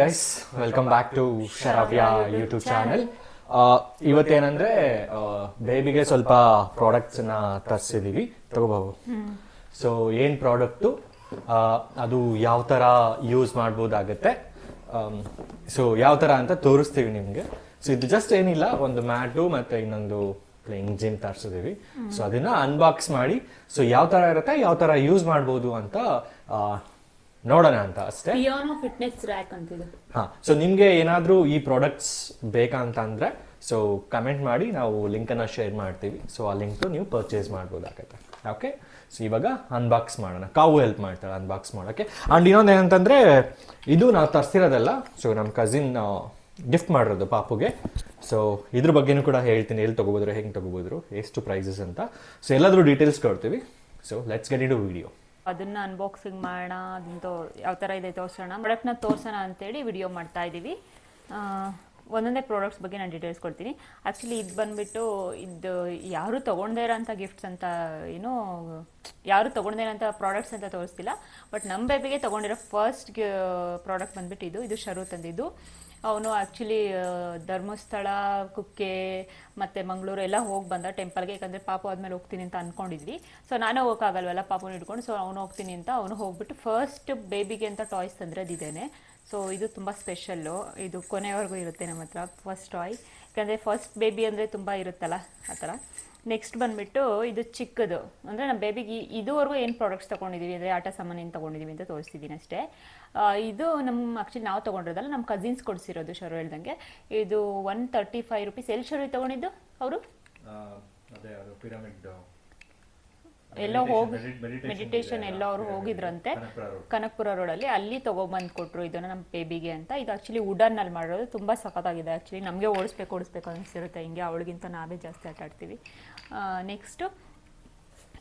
Guys welcome back to Sharavya YouTube channel. ಇವತ್ತೇನಂದ್ರೆ ಬೇಬಿಗೆ ಸ್ವಲ್ಪ ಪ್ರಾಡಕ್ಟ್ಸ್ ನ ತರಿಸಿದೀವಿ, ತಗೋಬಹುದು. ಸೊ ಏನ್ ಪ್ರಾಡಕ್ಟು, ಅದು ಯಾವ ತರ ಯೂಸ್ ಮಾಡ್ಬೋದಾಗತ್ತೆ, ಸೊ ಯಾವ ತರ ಅಂತ ತೋರಿಸ್ತೀವಿ ನಿಮ್ಗೆ. ಸೊ ಇದು ಜಸ್ಟ್ ಏನಿಲ್ಲ, ಒಂದು ಮ್ಯಾಟು ಮತ್ತೆ ಇನ್ನೊಂದು ಪ್ಲೇಯಿಂಗ್ ಜಿಮ್ ತರಿಸಿದೀವಿ. ಸೊ ಅದನ್ನ ಅನ್ಬಾಕ್ಸ್ ಮಾಡಿ ಸೊ ಯಾವ ತರ ಇರುತ್ತೆ, ಯಾವ ತರ ಯೂಸ್ ಮಾಡ್ಬೋದು ಅಂತ ನೋಡೋಣ ಅಂತ ಅಷ್ಟೇ. ಪಿಯಾನೋ ಫಿಟ್ನೆಸ್ ರ್ಯಾಕ್ ಅಂತಿದೆ. ಹಾ, ಸೊ ನಿಮ್ಗೆ ಏನಾದ್ರೂ ಈ ಪ್ರಾಡಕ್ಟ್ಸ್ ಬೇಕಂತ ಅಂದ್ರೆ ಸೊ ಕಮೆಂಟ್ ಮಾಡಿ, ನಾವು ಲಿಂಕ್ ಅನ್ನ ಶೇರ್ ಮಾಡ್ತೀವಿ. ಸೊ ಆ ಲಿಂಕ್ ನೀವು ಪರ್ಚೇಸ್ ಮಾಡ್ಬೋದಾಗತ್ತೆ. ಓಕೆ, ಸೊ ಇವಾಗ ಅನ್ಬಾಕ್ಸ್ ಮಾಡೋಣ. ಕಾವು ಹೆಲ್ಪ್ ಮಾಡ್ತಾಳೆ ಅನ್ಬಾಕ್ಸ್ ಮಾಡೋಕೆ. ಅಂಡ್ ಇನ್ನೊಂದು ಏನಂತಂದ್ರೆ, ಇದು ನಾವು ತರಿಸಿರೋದಲ್ಲ, ಸೊ ನಮ್ಮ ಕಸಿನ್ ಗಿಫ್ಟ್ ಮಾಡಿರೋದು ಪಾಪುಗೆ. ಸೊ ಇದ್ರ ಬಗ್ಗೆನೂ ಕೂಡ ಹೇಳ್ತೀನಿ, ಎಲ್ಲಿ ತಗೋಬೋದ್ರು, ಹೆಂಗೆ ತಗೋಬೋದ್ರು, ಎಷ್ಟು ಪ್ರೈಸಸ್ ಅಂತ. ಸೊ ಎಲ್ಲಾದ್ರೂ ಡೀಟೇಲ್ಸ್ ಕೊಡ್ತೀವಿ. So let's get into video. ಅದನ್ನ ಅನ್ಬಾಕ್ಸಿಂಗ್ ಮಾಡೋಣ, ಅದಂತ ಯಾವ ಥರ ಇದೆ ತೋರಿಸೋಣ, ಪ್ರಾಡಕ್ಟ್ನ ತೋರಿಸೋಣ ಅಂತೇಳಿ ವಿಡಿಯೋ ಮಾಡ್ತಾ ಇದ್ದೀವಿ. ಒಂದೊಂದೇ ಪ್ರಾಡಕ್ಟ್ಸ್ ಬಗ್ಗೆ ನಾನು ಡೀಟೇಲ್ಸ್ ಕೊಡ್ತೀನಿ. ಆ್ಯಕ್ಚುಲಿ ಇದು ಬಂದುಬಿಟ್ಟು ಇದು ಯಾರು ತೊಗೊಂಡೇ ಇರೋಂಥ ಗಿಫ್ಟ್ಸ್ ಅಂತ, ಏನೋ ಯಾರು ತೊಗೊಂಡೇ ಇರೋಂಥ ಪ್ರಾಡಕ್ಟ್ಸ್ ಅಂತ ತೋರಿಸ್ತಿಲ್ಲ. ಬಟ್ ನಮ್ಮ ಬೇಬಿಗೆ ತೊಗೊಂಡಿರೋ ಫಸ್ಟ್ ಪ್ರಾಡಕ್ಟ್ ಬಂದುಬಿಟ್ಟು ಇದು ಶರು ತಂದಿದ್ದು. ಅವನು ಆ್ಯಕ್ಚುಲಿ ಧರ್ಮಸ್ಥಳ, ಕುಕ್ಕೆ ಮತ್ತು ಮಂಗಳೂರು ಎಲ್ಲ ಹೋಗಿ ಬಂದ ಟೆಂಪಲ್ಗೆ. ಯಾಕಂದರೆ ಪಾಪು ಆದಮೇಲೆ ಹೋಗ್ತೀನಿ ಅಂತ ಅಂದ್ಕೊಂಡಿದ್ವಿ. ಸೊ ನಾನೇ ಹೋಗೋಕ್ಕಾಗಲ್ವಲ್ಲ ಪಾಪುನ ಇಟ್ಕೊಂಡು. ಸೊ ಅವನು ಹೋಗ್ತೀನಿ ಅಂತ ಅವನು ಹೋಗ್ಬಿಟ್ಟು ಫಸ್ಟ್ ಬೇಬಿಗೆ ಅಂತ ಟಾಯ್ಸ್ ತಂದಿರೋದಿದ್ದೇನೆ. ಸೊ ಇದು ತುಂಬ ಸ್ಪೆಷಲ್ಲು, ಇದು ಕೊನೆವರೆಗೂ ಇರುತ್ತೆ ನಮ್ಮ ಹತ್ರ ಫಸ್ಟ್ ಟಾಯ್. ಯಾಕಂದರೆ ಫಸ್ಟ್ ಬೇಬಿ ಅಂದರೆ ತುಂಬ ಇರುತ್ತಲ್ಲ ಆ ಥರ. ನೆಕ್ಸ್ಟ್ ಬಂದುಬಿಟ್ಟು ಇದು ಚಿಕ್ಕದು, ಅಂದರೆ ನಮ್ಮ ಬೇಬಿಗೆ ಇದುವರೆಗೂ ಏನು ಪ್ರಾಡಕ್ಟ್ಸ್ ತೊಗೊಂಡಿದ್ದೀವಿ ಅಂದರೆ ಆಟ ಸಾಮಾನು ಏನು ತೊಗೊಂಡಿದ್ದೀವಿ ಅಂತ ತೋರಿಸ್ತಿದ್ದೀನಿ ಅಷ್ಟೇ. ಇದು ಆ್ಯಕ್ಚುಲಿ ನಾವು ತೊಗೊಂಡಿರೋದಲ್ಲ, ನಮ್ಮ ಕಸಿನ್ಸ್ ಕೊಡಿಸಿರೋದು. ಶರು ಹೇಳ್ದಂಗೆ ಇದು 135 ರೂಪೀಸ್. ಎಲ್ಲಿ ಶರು ತೊಗೊಂಡಿದ್ದು ಅವರು? ಎಲ್ಲೋ ಹೋಗಿ ಮೆಡಿಟೇಷನ್ ಎಲ್ಲೋ ಅವ್ರು ಹೋಗಿದ್ರಂತೆ, ಕನಕಪುರ ರೋಡಲ್ಲಿ. ಅಲ್ಲಿ ತೊಗೊಬಂದು ಕೊಟ್ಟರು ಇದನ್ನು ನಮ್ಮ ಬೇಬಿಗೆ ಅಂತ. ಇದು ಆ್ಯಕ್ಚುಲಿ ವುಡನ್ನಲ್ಲಿ ಮಾಡಿರೋದು, ತುಂಬ ಸಖತ್ತಾಗಿದೆ. ಆ್ಯಕ್ಚುಲಿ ನಮಗೆ ಓಡಿಸ್ಬೇಕು ಅನಿಸಿರುತ್ತೆ ಹಿಂಗೆ, ಅವಳಿಗಿಂತ ನಾವೇ ಜಾಸ್ತಿ ಆಟ ಆಡ್ತೀವಿ. ನೆಕ್ಸ್ಟು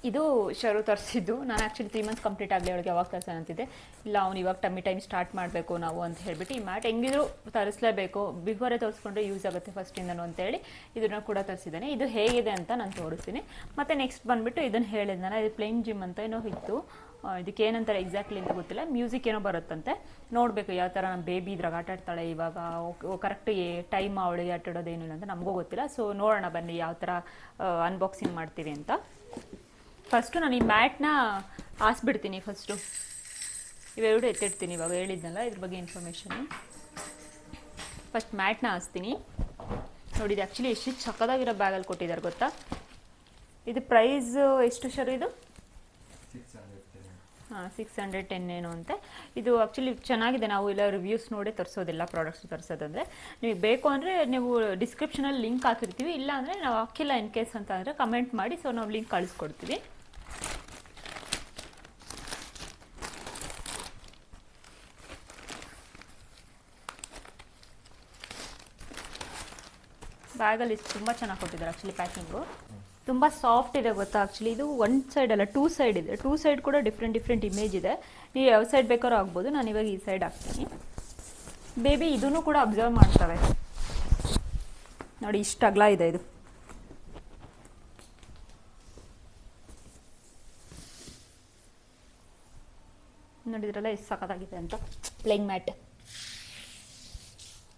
ಇದು ಶರು ತರಿಸಿದ್ದು. ನಾನು ಆ್ಯಕ್ಚುಲಿ 3 ಮಂತ್ಸ್ ಕಂಪ್ಲೀಟ್ ಆಗಲಿ ಅವಳಿಗೆ ಯಾವಾಗ ತರಿಸೋಣ ಅಂತಿದ್ದೆ. ಇಲ್ಲ ಅವ್ನು ಇವಾಗ ಟಮ್ಮಿ ಟೈಮ್ ಸ್ಟಾರ್ಟ್ ಮಾಡಬೇಕು ನಾವು ಅಂತ ಹೇಳ್ಬಿಟ್ಟು ಈ ಮ್ಯಾಟ್ ಹೆಂಗಿದ್ರು ತರಿಸಲೇಬೇಕು, ಬಿಫೋರೇ ತರಿಸ್ಕೊಂಡ್ರೆ ಯೂಸ್ ಆಗುತ್ತೆ ಫಸ್ಟಿಂದನೂ ಅಂತೇಳಿ ಇದನ್ನು ಕೂಡ ತರಿಸಿದ್ದಾನೆ. ಇದು ಹೇಗಿದೆ ಅಂತ ನಾನು ತೋರಿಸ್ತೀನಿ. ಮತ್ತು ನೆಕ್ಸ್ಟ್ ಬಂದುಬಿಟ್ಟು ಇದನ್ನು ಹೇಳಿದ ನಾನು, ಇದು ಪ್ಲೇಯಿಂಗ್ ಜಿಮ್ ಅಂತ ಏನೋ ಇತ್ತು. ಇದಕ್ಕೆ ಏನಂತಾರೆ ಎಕ್ಸಾಕ್ಟ್ಲಿ ಅಂತ ಗೊತ್ತಿಲ್ಲ, ಮ್ಯೂಸಿಕ್ ಏನೋ ಬರುತ್ತಂತೆ. ನೋಡಬೇಕು ಯಾವ ಥರ ನಮ್ಮ ಬೇಬಿ ಇದ್ರಾಗ ಆಟ ಆಡ್ತಾಳೆ ಇವಾಗ, ಕರೆಕ್ಟ್ ಟೈಮ್ ಅವಳಿಗೆ ಆಟ ಆಡೋದೇನಿಲ್ಲ ಅಂತ ನಮಗೂ ಗೊತ್ತಿಲ್ಲ. ಸೊ ನೋಡೋಣ ಬನ್ನಿ ಯಾವ ಥರ ಅನ್ಬಾಕ್ಸಿಂಗ್ ಮಾಡ್ತೀವಿ ಅಂತ. ಫಸ್ಟು ನಾನು ಈ ಮ್ಯಾಟ್ನ ಹಾಸ್ಬಿಡ್ತೀನಿ. ಫಸ್ಟು ಇವೆರಡು ಎತ್ತಿಡ್ತೀನಿ, ಇವಾಗ ಹೇಳಿದ್ನಲ್ಲ ಇದ್ರ ಬಗ್ಗೆ ಇನ್ಫಾರ್ಮೇಷನು. ಫಸ್ಟ್ ಮ್ಯಾಟ್ನ ಹಾಸ್ತೀನಿ. ನೋಡಿದ್ದು ಆ್ಯಕ್ಚುಲಿ ಎಷ್ಟು ಚಕ್ಕದಾಗಿರೋ ಬ್ಯಾಗಲ್ಲಿ ಕೊಟ್ಟಿದ್ದಾರೆ ಗೊತ್ತಾ. ಇದು ಪ್ರೈಸ್ ಎಷ್ಟು ಶರು? ಇದು 610 ಏನು ಅಂತೆ. ಇದು ಆ್ಯಕ್ಚುಲಿ ಚೆನ್ನಾಗಿದೆ. ನಾವು ಇಲ್ಲ ರಿವ್ಯೂಸ್ ನೋಡಿ ತರಿಸೋದಿಲ್ಲ, ಪ್ರಾಡಕ್ಟ್ಸ್ ತರಿಸೋದಂದರೆ. ನಿಮಗೆ ಬೇಕು ಅಂದರೆ ನೀವು ಡಿಸ್ಕ್ರಿಪ್ಷನಲ್ಲಿ ಲಿಂಕ್ ಹಾಕಿರ್ತೀವಿ, ಇಲ್ಲ ಅಂದರೆ ನಾವು ಹಾಕಿಲ್ಲ ಇನ್ ಕೇಸ್ ಅಂತ ಅಂದರೆ ಕಮೆಂಟ್ ಮಾಡಿ. ಸೊ ನಾವು ಲಿಂಕ್ ಕಳಿಸ್ಕೊಡ್ತೀವಿ. ಬ್ಯಾಗಲ್ಲಿ ತುಂಬ ಚೆನ್ನಾಗಿ ಕೊಟ್ಟಿದ್ದಾರೆ ಆ್ಯಕ್ಚುಲಿ ಪ್ಯಾಕಿಂಗು. ತುಂಬ ಸಾಫ್ಟ್ ಇದೆ ಗೊತ್ತಾ. ಆ್ಯಕ್ಚುಲಿ ಇದು ಒನ್ ಸೈಡ್ ಅಲ್ಲ, 2 ಸೈಡ್ ಇದೆ. 2 ಸೈಡ್ ಕೂಡ ಡಿಫ್ರೆಂಟ್ ಇಮೇಜ್ ಇದೆ. ನೀವು ಯಾವ ಸೈಡ್ ಬೇಕಾದ್ರೂ ಆಗ್ಬೋದು. ನಾನು ಇವಾಗ ಈ ಸೈಡ್ ಹಾಕ್ತೀನಿ. ಬೇಬಿ ಇದನ್ನು ಕೂಡ ಅಬ್ಸರ್ವ್ ಮಾಡ್ತವೆ ನೋಡಿ, ಇಷ್ಟು ಅಗಲ ಇದೆ ಇದು. ನೋಡಿದ್ರಲ್ಲ ಎಷ್ಟು ಸಖತ್ತಾಗಿದೆ ಅಂತ. ಪ್ಲೇಯಿಂಗ್ ಮ್ಯಾಟ್,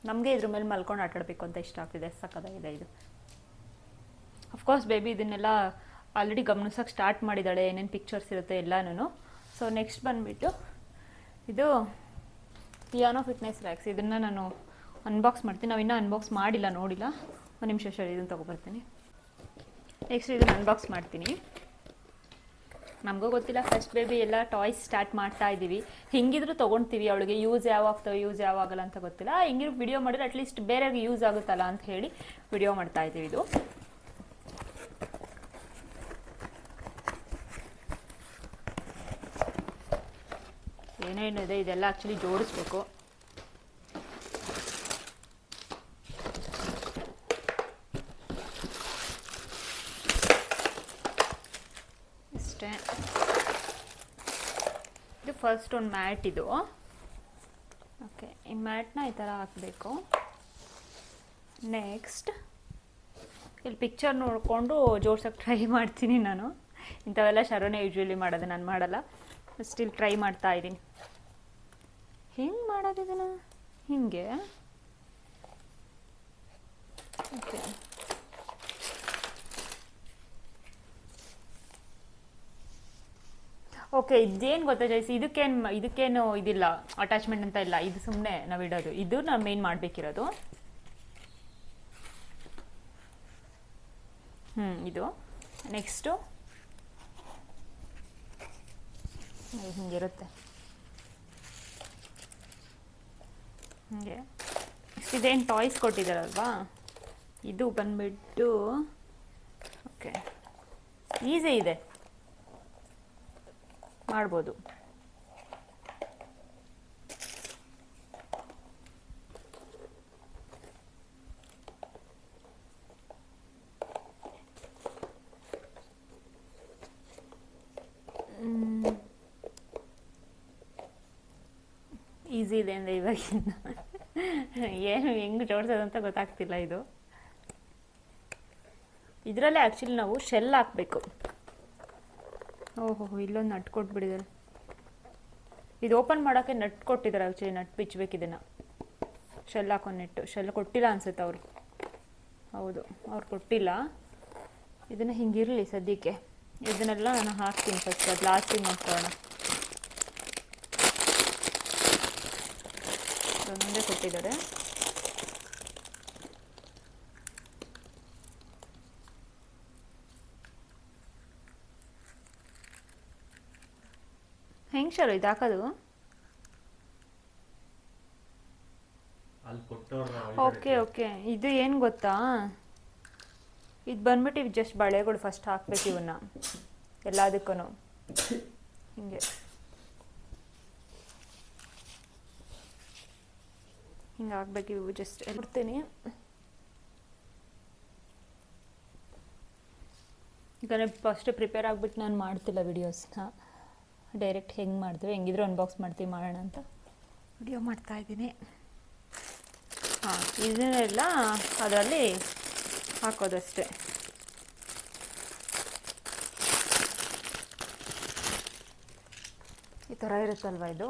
ನಮಗೆ ಇದ್ರ ಮೇಲೆ ಮಲ್ಕೊಂಡು ಆಟಾಡಬೇಕು ಅಂತ ಇಷ್ಟ ಆಗ್ತಿದೆ. ಸಖತ್ತಾಗಿದೆ ಇದು. ಅಫ್ಕೋರ್ಸ್ ಬೇಬಿ ಇದನ್ನೆಲ್ಲ ಆಲ್ರೆಡಿ ಗಮನಿಸೋಕೆ ಸ್ಟಾರ್ಟ್ ಮಾಡಿದ್ದಾಳೆ, ಏನೇನು ಪಿಕ್ಚರ್ಸ್ ಇರುತ್ತೆ ಎಲ್ಲನೂ. ಸೊ ನೆಕ್ಸ್ಟ್ ಬಂದುಬಿಟ್ಟು ಇದು ಪಿಯಾನೋ ಫಿಟ್ನೆಸ್ ರ್ಯಾಕ್ಸ್. ಇದನ್ನು ನಾನು ಅನ್ಬಾಕ್ಸ್ ಮಾಡ್ತೀನಿ. ನಾವು ಇನ್ನೂ ಅನ್ಬಾಕ್ಸ್ ಮಾಡಿಲ್ಲ, ನೋಡಿಲ್ಲ. ಒಂದು ನಿಮಿಷ ಶರಿ, ಇದನ್ನು ತೊಗೊಬರ್ತೀನಿ. ನೆಕ್ಸ್ಟ್ ಇದನ್ನು ಅನ್ಬಾಕ್ಸ್ ಮಾಡ್ತೀನಿ. ನಮಗೂ ಗೊತ್ತಿಲ್ಲ, ಫಸ್ಟ್ ಬೇಬಿ ಎಲ್ಲ ಟಾಯ್ಸ್ ಸ್ಟಾರ್ಟ್ ಮಾಡ್ತಾ ಇದ್ದೀವಿ. ಹಿಂಗಿದ್ರು ತೊಗೊಳ್ತೀವಿ, ಅವಳಿಗೆ ಯೂಸ್ ಯಾವಾಗ್ತವೆ ಯೂಸ್ ಯಾವಾಗಲ್ಲ ಅಂತ ಗೊತ್ತಿಲ್ಲ. ಹಿಂಗಿರು ವಿಡಿಯೋ ಮಾಡಿದ್ರೆ ಅಟ್ಲೀಸ್ಟ್ ಬೇರೆಯವ್ರಿಗೆ ಯೂಸ್ ಆಗುತ್ತಲ್ಲ ಅಂತ ಹೇಳಿ ವಿಡಿಯೋ ಮಾಡ್ತಾ ಇದ್ದೀವಿ. ಇದು ಏನೇನಿದೆ ಇದೆಲ್ಲ ಆ್ಯಕ್ಚುಲಿ ಜೋಡಿಸ್ಬೇಕು. ಇಷ್ಟೇ. ಇದು ಫಸ್ಟ್ ಒಂದು ಮ್ಯಾಟ್ ಇದು. ಓಕೆ, ಈ ಮ್ಯಾಟ್ನ ಈ ಥರ ಹಾಕಬೇಕು. ನೆಕ್ಸ್ಟ್ ಇಲ್ಲಿ ಪಿಕ್ಚರ್ ನೋಡಿಕೊಂಡು ಜೋಡ್ಸೋಕ್ಕೆ ಟ್ರೈ ಮಾಡ್ತೀನಿ ನಾನು. ಇಂಥವೆಲ್ಲ ಶರುನೇ ಯೂಶ್ವಲಿ ಮಾಡೋದು, ನಾನು ಮಾಡಲ್ಲ. ಸ್ಟಿಲ್ ಟ್ರೈ ಮಾಡ್ತಾ ಇದ್ದೀನಿ. ಹೆಂಗೆ ಮಾಡೋದಿದನ್ನು? ಹಿಂಗೆ ಓಕೆ. ಓಕೆ, ಇದೇನು ಗೊತ್ತಾ ಜೈಸಿ, ಇದಕ್ಕೇನು ಇದಿಲ್ಲ, ಅಟ್ಯಾಚ್ಮೆಂಟ್ ಅಂತ ಇಲ್ಲ, ಇದು ಸುಮ್ಮನೆ ನಾವು ಇಡೋದು. ಇದು ನಾವು ಮೇನ್ ಮಾಡಬೇಕಿರೋದು. ಇದು ನೆಕ್ಸ್ಟು ಹಿಂಗಿರುತ್ತೆ ಹೀಗೆ. ಇದೇನು ಟಾಯ್ಸ್ ಕೊಟ್ಟಿದ್ದಾರಲ್ವಾ, ಇದು ಬಂದ್ಬಿಟ್ಟು ಓಕೆ ಈಸಿ ಇದೆ, ಮಾಡ್ಬೋದು. ಈಸಿ ಇದೆ ಅಂದರೆ ಇವಾಗಿನ ಏನು ಹೆಂಗೆ ಜೋಡಿಸೋದಂತ ಗೊತ್ತಾಗ್ತಿಲ್ಲ. ಇದು ಇದರಲ್ಲೇ ಆ್ಯಕ್ಚುಲಿ ನಾವು ಶೆಲ್ ಹಾಕಬೇಕು. ಓಹೋ, ಇಲ್ಲೊಂದು ನಟ್ ಕೊಟ್ಬಿಟ್ಟಿದ್ದಾರೆ. ಇದು ಓಪನ್ ಮಾಡೋಕ್ಕೆ ನಟ್ ಕೊಟ್ಟಿದ್ದಾರೆ ಆ್ಯಕ್ಚುಲಿ, ನಟ್ ಬಿಚ್ಚಬೇಕು ಇದನ್ನು. ಶೆಲ್ ಹಾಕೋ ನೆಟ್ಟು, ಶೆಲ್ ಕೊಟ್ಟಿಲ್ಲ ಅನ್ಸುತ್ತೆ ಅವರು. ಹೌದು, ಅವ್ರು ಕೊಟ್ಟಿಲ್ಲ. ಇದನ್ನು ಹಿಂಗಿರಲಿ ಸದ್ಯಕ್ಕೆ. ಇದನ್ನೆಲ್ಲ ನಾನು ಹಾಕ್ತೀನಿ ಫಸ್ಟ್, ಅದು ಲಾಸ್ಟಿಗೆ ನೋಡ್ಕೊಳ್ಳೋಣ. ಮುಂದೆ ಕೊಟ್ಟಿದ್ದಾರೆ. ಹೆಂಗ್ ಶರು ಇದು ಹಾಕೋದು? ಓಕೆ ಓಕೆ, ಇದು ಏನು ಗೊತ್ತಾ, ಇದು ಬಂದ್ಬಿಟ್ಟು ಇವು ಜಸ್ಟ್ ಬಳೆಗಳು ಫಸ್ಟ್ ಹಾಕ್ಬೇಕು ಇವನ್ನ ಎಲ್ಲದಕ್ಕೂ ಹಿಂಗೆ. ಹಿಂಗೆ ಹಾಕ್ಬೇಕು ಇವು. ಜಸ್ಟ್ ಕೊಡ್ತೀನಿ ಈಗ. ಫಸ್ಟ್ ಪ್ರಿಪೇರ್ ಆಗಿಬಿಟ್ಟು ನಾನು ಮಾಡ್ತಿಲ್ಲ ವಿಡಿಯೋಸ್ನ, ಡೈರೆಕ್ಟ್ ಹೆಂಗೆ ಮಾಡ್ತೀವಿ, ಹೆಂಗಿದ್ರು ಅನ್ಬಾಕ್ಸ್ ಮಾಡ್ತೀವಿ ಮಾಡೋಣ ಅಂತ ವಿಡಿಯೋ ಮಾಡ್ತಾಯಿದ್ದೀನಿ. ಹಾಂ, ಇದನ್ನೆಲ್ಲ ಅದರಲ್ಲಿ ಹಾಕೋದಷ್ಟೇ. ಈ ಥರ ಇರುತ್ತಲ್ವ ಇದು,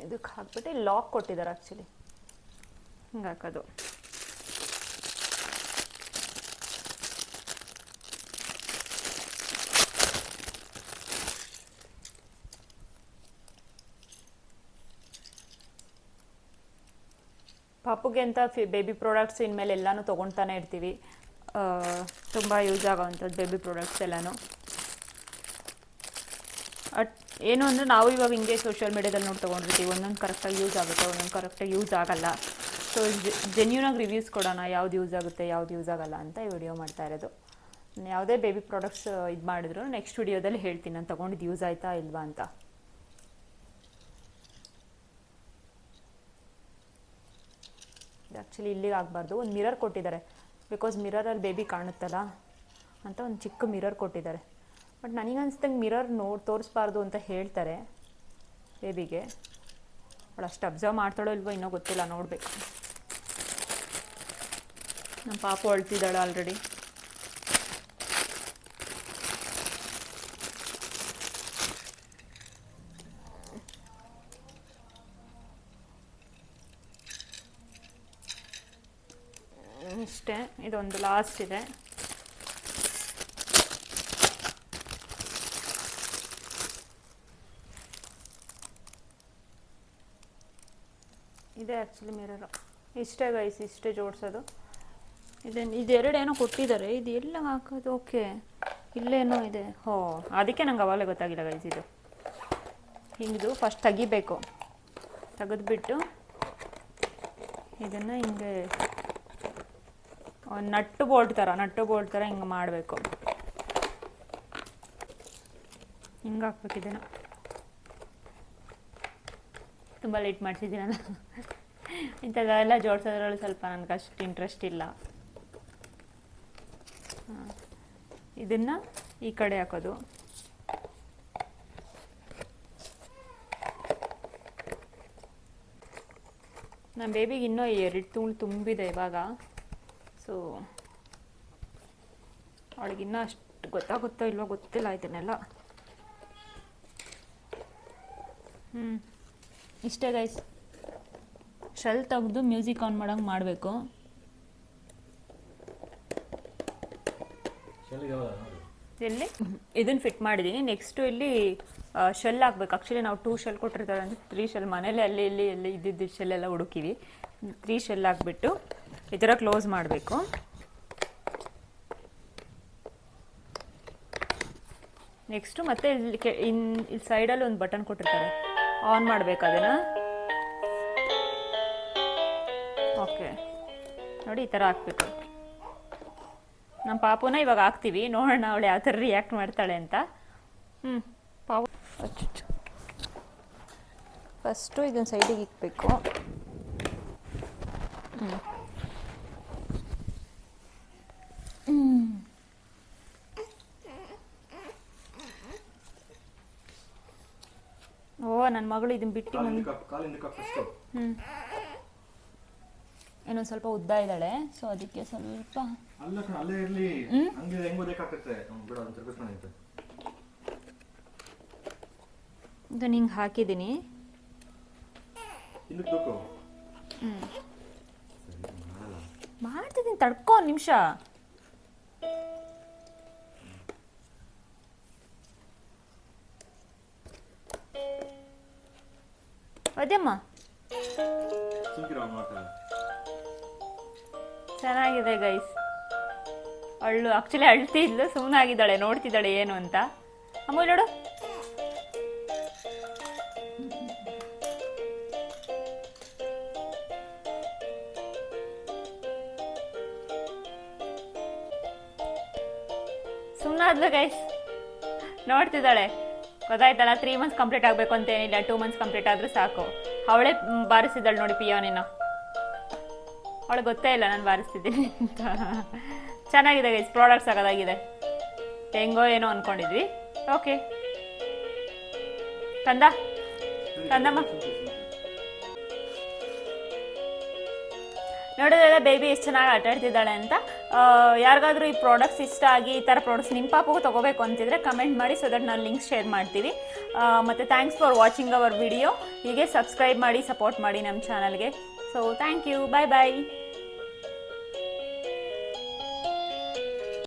ಇದಕ್ಕೆ ಹಾಕ್ಬಿಟ್ಟು ಲಾಕ್ ಕೊಟ್ಟಿದ್ದಾರೆ ಆ್ಯಕ್ಚುಲಿ, ಹಿಂಗೆ ಹಾಕೋದು. ಪಾಪುಗೆ ಅಂತ ಬೇಬಿ ಪ್ರಾಡಕ್ಟ್ಸ್ ಇನ್ಮೇಲೆ ಎಲ್ಲನೂ ತೊಗೊಳ್ತಾನೆ ಇರ್ತೀವಿ. ತುಂಬ ಯೂಸ್ ಆಗೋವಂಥದ್ದು ಬೇಬಿ ಪ್ರಾಡಕ್ಟ್ಸ್ ಎಲ್ಲನೂ. ಏನು ಅಂದರೆ ನಾವು ಇವಾಗ ಹಿಂಗೆ ಸೋಷಿಯಲ್ ಮೀಡಿಯಾದಲ್ಲಿ ನೋಡಿ ತೊಗೊಂಡಿರ್ತೀವಿ, ಒಂದೊಂದು ಕರೆಕ್ಟಾಗಿ ಯೂಸ್ ಆಗುತ್ತೆ, ಒಂದೊಂದು ಕರೆಕ್ಟಾಗಿ ಯೂಸ್ ಆಗೋಲ್ಲ. ಸೊ ಜೆನ್ಯೂನಾಗಿ ರಿವ್ಯೂಸ್ ಕೊಡೋಣ, ಯಾವ್ದು ಯೂಸ್ ಆಗುತ್ತೆ ಯಾವ್ದು ಯೂಸ್ ಆಗೋಲ್ಲ ಅಂತ ಈ ವಿಡಿಯೋ ಮಾಡ್ತಾ ಇರೋದು. ಯಾವುದೇ ಬೇಬಿ ಪ್ರಾಡಕ್ಟ್ಸ್ ಇದು ಮಾಡಿದ್ರು ನೆಕ್ಸ್ಟ್ ವಿಡಿಯೋದಲ್ಲಿ ಹೇಳ್ತೀನಿ ನಾನು ತೊಗೊಂಡಿದ್ದು ಯೂಸ್ ಆಯಿತಾ ಇಲ್ವಾ ಅಂತ. ಆ್ಯಕ್ಚುಲಿ ಇಲ್ಲಿಗೆ ಆಗಬಾರ್ದು. ಒಂದು ಮಿರರ್ ಕೊಟ್ಟಿದ್ದಾರೆ, ಬಿಕಾಸ್ ಮಿರರಲ್ಲಿ ಬೇಬಿ ಕಾಣುತ್ತಲ್ಲ ಅಂತ ಒಂದು ಚಿಕ್ಕ ಮಿರರ್ ಕೊಟ್ಟಿದ್ದಾರೆ. ಬಟ್ ನನಗನ್ಸ್ದಂಗೆ ಮಿರರ್ ತೋರಿಸ್ಬಾರ್ದು ಅಂತ ಹೇಳ್ತಾರೆ ಬೇಬಿಗೆ. ಅವಳು ಅಷ್ಟು ಅಬ್ಸರ್ವ್ ಮಾಡ್ತಾಳೋ ಇಲ್ವೋ ಇನ್ನೂ ಗೊತ್ತಿಲ್ಲ, ನೋಡಬೇಕು. ನಮ್ಮ ಪಾಪು ಅಳ್ತಿದ್ದಾಳೆ ಆಲ್ರೆಡಿ. ಇಷ್ಟೇ, ಇದೊಂದು ಲಾಸ್ಟ್ ಇದೆ. ಇದೆ ಆ್ಯಕ್ಚುಲಿ ಮಿರರು. ಇಷ್ಟೇ ಗೈಸ್, ಇಷ್ಟೇ ಜೋಡಿಸೋದು. ಇದೆರಡೇನೋ ಕೊಟ್ಟಿದ್ದಾರೆ, ಇದು ಎಲ್ಲ ಹಾಕೋದು. ಓಕೆ, ಇಲ್ಲೇನೋ ಇದೆ. ಹೋ, ಅದಕ್ಕೆ ನಂಗೆ ಅವಾಗಲೇ ಗೊತ್ತಾಗಿಲ್ಲ ಗೈಸ್. ಇದು ಹಿಂಗಿದು ಫಸ್ಟ್ ತೆಗಿಬೇಕು, ತೆಗೆದ್ಬಿಟ್ಟು ಇದನ್ನು ಹಿಂಗೆ ನಟ್ಟು ಬೋಲ್ಟ್ ಥರ ಹಿಂಗೆ ಮಾಡಬೇಕು. ಹಿಂಗೆ ಹಾಕ್ಬೇಕು ಇದನ್ನು. ತುಂಬ ಲೇಟ್ ಮಾಡಿಸಿದ್ದೀನಿ ನಾನು ಇಂಥದ್ದೆಲ್ಲ ಜೋಡಿಸೋದ್ರಲ್ಲಿ ಸ್ವಲ್ಪ ನನಗೆ ಅಷ್ಟು ಇಂಟ್ರೆಸ್ಟ್ ಇಲ್ಲ. ಇದನ್ನು ಈ ಕಡೆ ಹಾಕೋದು. ನಮ್ಮ ಬೇಬಿಗೆ ಇನ್ನೂ 2 ತಿಂಗಳು ತುಂಬಿದೆ ಇವಾಗ. ಸೊ ಅವಳಿಗಿನ್ನೂ ಅಷ್ಟು ಗೊತ್ತಾಗುತ್ತೋ ಇಲ್ವೋ ಗೊತ್ತಿಲ್ಲ ಇದನ್ನೆಲ್ಲ. ಇಷ್ಟೇ ಗೈಸ್, ಶೆಲ್ ತೆಗೆದು ಮ್ಯೂಸಿಕ್ ಆನ್ ಮಾಡಂಗೆ ಮಾಡಬೇಕು. ಇಲ್ಲಿ ಇದನ್ನು ಫಿಟ್ ಮಾಡಿದ್ದೀನಿ. ನೆಕ್ಸ್ಟು ಇಲ್ಲಿ ಶೆಲ್ ಹಾಕ್ಬೇಕು. ಆ್ಯಕ್ಚುಲಿ ನಾವು 2 ಶೆಲ್ ಕೊಟ್ಟಿರ್ತಾರೆ ಅಂದರೆ 3 ಶೆಲ್ ಮನೇಲಿ ಅಲ್ಲಿ ಇಲ್ಲಿ ಇದ್ದಿದ್ದು ಶೆಲ್ಲೆಲ್ಲ ಹುಡುಕಿವಿ. 3 ಶೆಲ್ ಹಾಕ್ಬಿಟ್ಟು ಈ ಥರ ಕ್ಲೋಸ್ ಮಾಡಬೇಕು. ನೆಕ್ಸ್ಟು ಮತ್ತೆ ಇಲ್ಲಿ ಸೈಡಲ್ಲಿ ಒಂದು ಬಟನ್ ಕೊಟ್ಟಿರ್ತಾರೆ, ಆನ್ ಮಾಡಬೇಕು ಅದನ್ನು. ಓಕೆ ನೋಡಿ, ಈ ಥರ ಹಾಕ್ಬೇಕು. ನಮ್ಮ ಪಾಪುನ ಇವಾಗ ಹಾಕ್ತೀವಿ, ನೋಡೋಣ ಅವಳು ಯಾವ ಥರ ರಿಯಾಕ್ಟ್ ಮಾಡ್ತಾಳೆ ಅಂತ. ಪಾಪು ಫಸ್ಟು ಇದನ್ನು ಸೈಡಿಗೆ ಇಕ್ಬೇಕು. ಓ ನನ್ನ ಮಗಳು ಇದನ್ನ ಬಿಟ್ಟು ಇನ್ನೊಂದು ಸ್ವಲ್ಪ ಉದ್ದ ಇದ್ದಾಳೆ, ಸೊ ಅದಕ್ಕೆ ಸ್ವಲ್ಪ ಇದನ್ನ ಹಿಂಗೆ ಹಾಕಿದ್ದೀನಿ. ಮಾಡ್ತಿದ್ದೀನಿ, ತಡ್ಕೊ 1 ನಿಮಿಷ. ಅದೇಮ್ಮ ಚೆನ್ನಾಗಿದೆ ಗೈಸ್. ಆಕ್ಚುಲಿ ಅಳ್ತಿದ್ಲು, ಸುಮ್ಮನಾಗಿದ್ದಾಳೆ, ನೋಡ್ತಿದ್ದಾಳೆ ಏನು ಅಂತ. ಅಮ್ಮ ನೋಡು, ಸುಮ್ಮನಾದ್ಲು ಗೈಸ್, ನೋಡ್ತಿದ್ದಾಳೆ. ಗೊತ್ತಾಯ್ತಲ್ಲ, 3 ಮಂತ್ಸ್ ಕಂಪ್ಲೀಟ್ ಆಗಬೇಕು ಅಂತ ಏನಿಲ್ಲ, 2 ಮಂತ್ಸ್ ಕಂಪ್ಲೀಟ್ ಆದರೂ ಸಾಕು. ಅವಳೇ ಬಾರಿಸಿದ್ದಾಳೆ ನೋಡಿ ಪಿಯಾನಿನ. ಅವಳಿಗೆ ಗೊತ್ತೇ ಇಲ್ಲ ನಾನು ಬಾರಿಸ್ತಿದ್ದೀನಿ ಅಂತ. ಚೆನ್ನಾಗಿದೆ ಗೈಸ್, ಪ್ರಾಡಕ್ಟ್ಸ್ ಆಗೋದಾಗಿದೆ. ಹೆಂಗೋ ಏನೋ ಅಂದ್ಕೊಂಡಿದ್ವಿ. ಓಕೆ ಕಂದಮ್ಮ ನೋಡಿದ್ರೆ ಬೇಬಿ ಎಷ್ಟು ಚೆನ್ನಾಗಿ ಆಟಾಡ್ತಿದ್ದಾಳೆ ಅಂತ. ಯಾರಿಗಾದ್ರೂ ಈ ಪ್ರಾಡಕ್ಟ್ಸ್ ಇಷ್ಟ ಆಗಿ ಈ ಥರ ಪ್ರಾಡಕ್ಟ್ಸ್ ನಿಮ್ಮ ಪಾಪಗೂ ತೊಗೋಬೇಕು ಅಂತಿದ್ರೆ ಕಮೆಂಟ್ ಮಾಡಿ, ಸೊ ದಟ್ ನಾನು ಲಿಂಕ್ಸ್ ಶೇರ್ ಮಾಡ್ತೀವಿ. ಮತ್ತು thanks for watching our video. ಹೀಗೆ ಸಬ್ಸ್ಕ್ರೈಬ್ ಮಾಡಿ, ಸಪೋರ್ಟ್ ಮಾಡಿ ನಮ್ಮ ಚಾನಲ್ಗೆ. So thank you, bye bye.